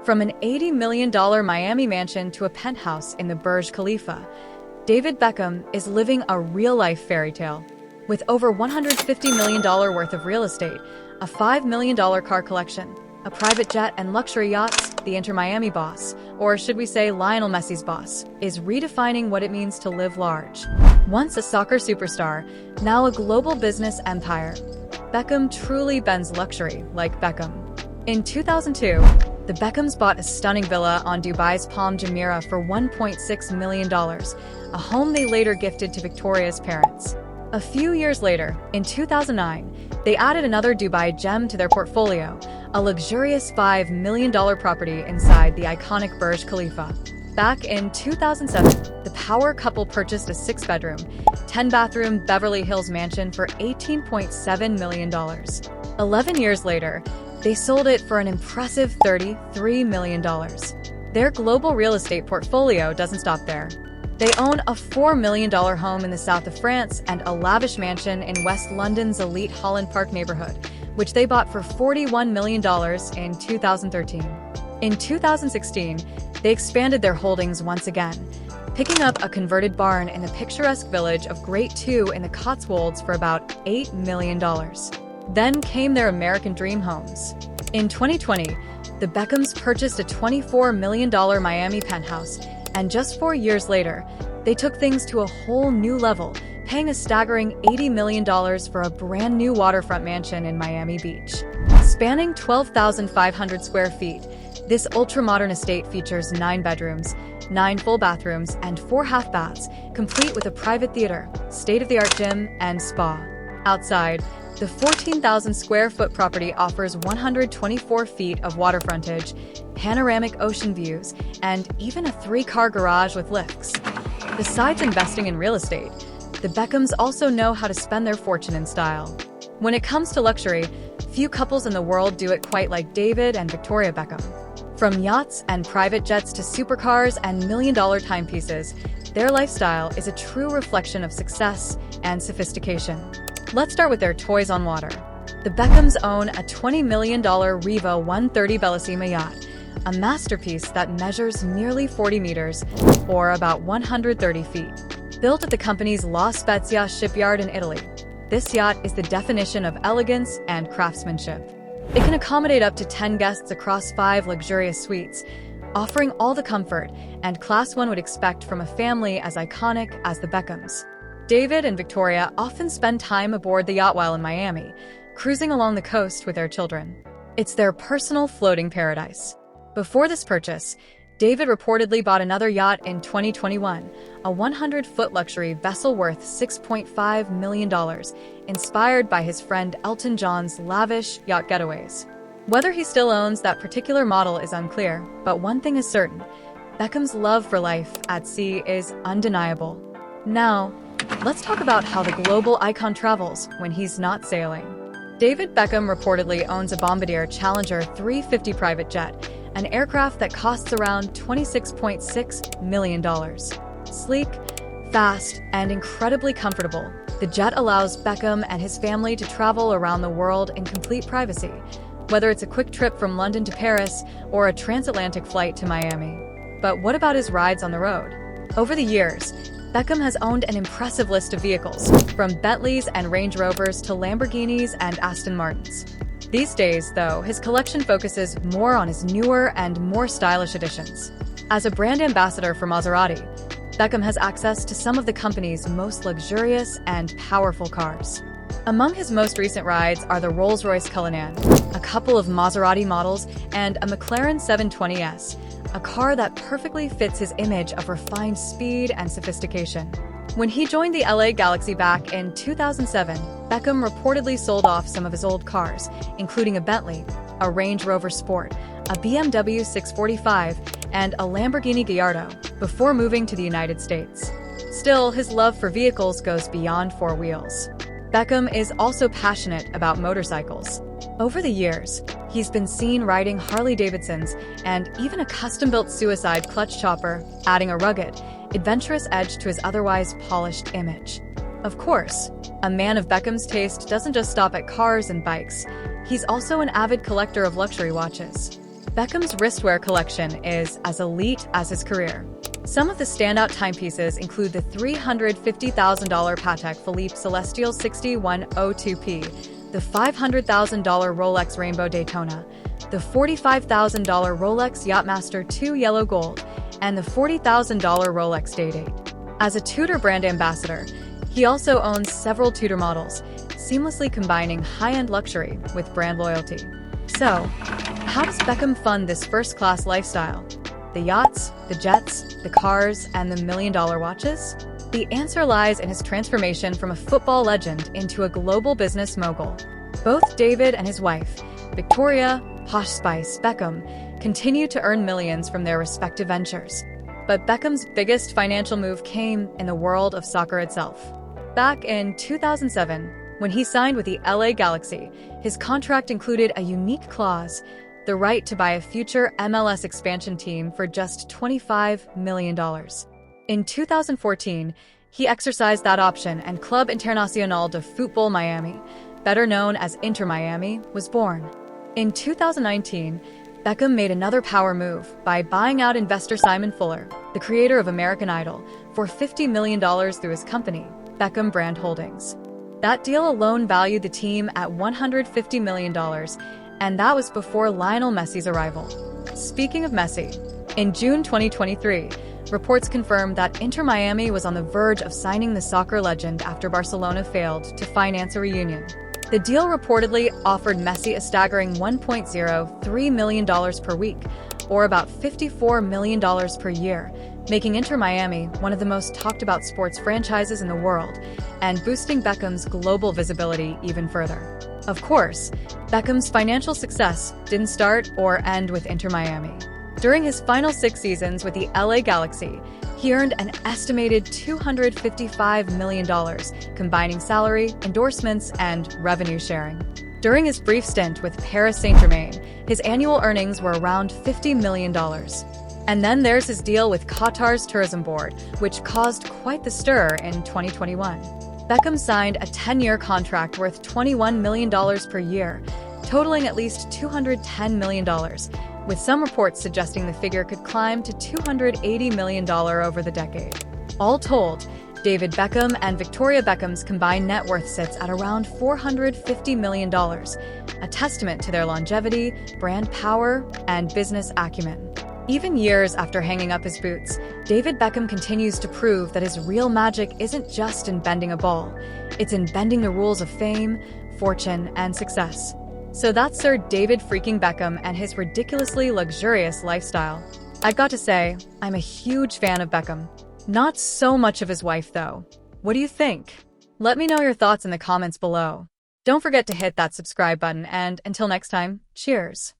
From an $80 million Miami mansion to a penthouse in the Burj Khalifa, David Beckham is living a real-life fairy tale. With over $150 million worth of real estate, a $5 million car collection, a private jet and luxury yachts, the Inter-Miami boss, or should we say Lionel Messi's boss, is redefining what it means to live large. Once a soccer superstar, now a global business empire, Beckham truly bends luxury like Beckham. In 2002, the Beckhams bought a stunning villa on Dubai's Palm Jumeirah for $1.6 million, a home they later gifted to Victoria's parents. A few years later, in 2009, they added another Dubai gem to their portfolio, a luxurious $5 million property inside the iconic Burj Khalifa. Back in 2007, the power couple purchased a 6-bedroom, 10-bathroom Beverly Hills mansion for $18.7 million. 11 years later, they sold it for an impressive $33 million. Their global real estate portfolio doesn't stop there. They own a $4 million home in the south of France and a lavish mansion in West London's elite Holland Park neighborhood, which they bought for $41 million in 2013. In 2016, they expanded their holdings once again, picking up a converted barn in the picturesque village of Great 2 in the Cotswolds for about $8 million. Then came their American dream homes. In 2020, the Beckhams purchased a $24 million Miami penthouse, and just 4 years later, they took things to a whole new level, paying a staggering $80 million for a brand new waterfront mansion in Miami Beach. Spanning 12,500 square feet, this ultra-modern estate features 9 bedrooms, 9 full bathrooms, and 4 half baths, complete with a private theater, state-of-the-art gym, and spa. Outside, the 14,000 square foot property offers 124 feet of water frontage, panoramic ocean views, and even a 3-car garage with lifts. Besides investing in real estate, the Beckhams also know how to spend their fortune in style. When it comes to luxury, few couples in the world do it quite like David and Victoria Beckham. From yachts and private jets to supercars and million-dollar timepieces, their lifestyle is a true reflection of success and sophistication. Let's start with their toys on water. The Beckhams own a $20 million Riva 130 Bellissima yacht, a masterpiece that measures nearly 40 meters, or about 130 feet. Built at the company's La Spezia shipyard in Italy, this yacht is the definition of elegance and craftsmanship. It can accommodate up to 10 guests across 5 luxurious suites, offering all the comfort and class one would expect from a family as iconic as the Beckhams. David and Victoria often spend time aboard the yacht while in Miami, cruising along the coast with their children. It's their personal floating paradise. Before this purchase, David reportedly bought another yacht in 2021, a 100-foot luxury vessel worth $6.5 million, inspired by his friend Elton John's lavish yacht getaways. Whether he still owns that particular model is unclear, but one thing is certain: Beckham's love for life at sea is undeniable. Now, let's talk about how the global icon travels when he's not sailing. David Beckham reportedly owns a Bombardier Challenger 350 private jet, an aircraft that costs around $26.6 million. Sleek, fast, and incredibly comfortable, the jet allows Beckham and his family to travel around the world in complete privacy, whether it's a quick trip from London to Paris or a transatlantic flight to Miami. But what about his rides on the road? Over the years, Beckham has owned an impressive list of vehicles, from Bentleys and Range Rovers to Lamborghinis and Aston Martins. These days, though, his collection focuses more on his newer and more stylish additions. As a brand ambassador for Maserati, Beckham has access to some of the company's most luxurious and powerful cars. Among his most recent rides are the Rolls-Royce Cullinan, a couple of Maserati models, and a McLaren 720S, a car that perfectly fits his image of refined speed and sophistication. When he joined the LA Galaxy back in 2007, Beckham reportedly sold off some of his old cars, including a Bentley, a Range Rover Sport, a BMW 645, and a Lamborghini Gallardo, before moving to the United States. Still, his love for vehicles goes beyond 4 wheels. Beckham is also passionate about motorcycles. Over the years, he's been seen riding Harley-Davidsons and even a custom-built suicide clutch chopper, adding a rugged, adventurous edge to his otherwise polished image. Of course, a man of Beckham's taste doesn't just stop at cars and bikes. He's also an avid collector of luxury watches. Beckham's wristwear collection is as elite as his career. Some of the standout timepieces include the $350,000 Patek Philippe Celestial 6102P, the $500,000 Rolex Rainbow Daytona, the $45,000 Rolex Yachtmaster 2 Yellow Gold, and the $40,000 Rolex Day-Date. As a Tudor brand ambassador, he also owns several Tudor models, seamlessly combining high-end luxury with brand loyalty. So, how does Beckham fund this first-class lifestyle? The yachts, the jets, the cars, and the million-dollar watches? The answer lies in his transformation from a football legend into a global business mogul. Both David and his wife, Victoria "Posh Spice" Beckham, continue to earn millions from their respective ventures. But Beckham's biggest financial move came in the world of soccer itself. Back in 2007, when he signed with the LA Galaxy, his contract included a unique clause: the right to buy a future MLS expansion team for just $25 million. In 2014, he exercised that option and Club Internacional de Fútbol Miami, better known as Inter Miami, was born. In 2019, Beckham made another power move by buying out investor Simon Fuller, the creator of American Idol, for $50 million through his company, Beckham Brand Holdings. That deal alone valued the team at $150 million, and that was before Lionel Messi's arrival. Speaking of Messi, in June 2023, reports confirmed that Inter Miami was on the verge of signing the soccer legend after Barcelona failed to finance a reunion. The deal reportedly offered Messi a staggering $1.03 million per week, or about $54 million per year, making Inter Miami one of the most talked-about sports franchises in the world, and boosting Beckham's global visibility even further. Of course, Beckham's financial success didn't start or end with Inter Miami. During his final 6 seasons with the LA Galaxy, he earned an estimated $255 million, combining salary, endorsements, and revenue sharing. During his brief stint with Paris Saint-Germain, his annual earnings were around $50 million. And then there's his deal with Qatar's tourism board, which caused quite the stir in 2021. Beckham signed a 10-year contract worth $21 million per year, totaling at least $210 million, with some reports suggesting the figure could climb to $280 million over the decade. All told, David Beckham and Victoria Beckham's combined net worth sits at around $450 million, a testament to their longevity, brand power, and business acumen. Even years after hanging up his boots, David Beckham continues to prove that his real magic isn't just in bending a ball, it's in bending the rules of fame, fortune, and success. So that's Sir David freaking Beckham and his ridiculously luxurious lifestyle. I've got to say, I'm a huge fan of Beckham. Not so much of his wife, though. What do you think? Let me know your thoughts in the comments below. Don't forget to hit that subscribe button, and until next time, cheers!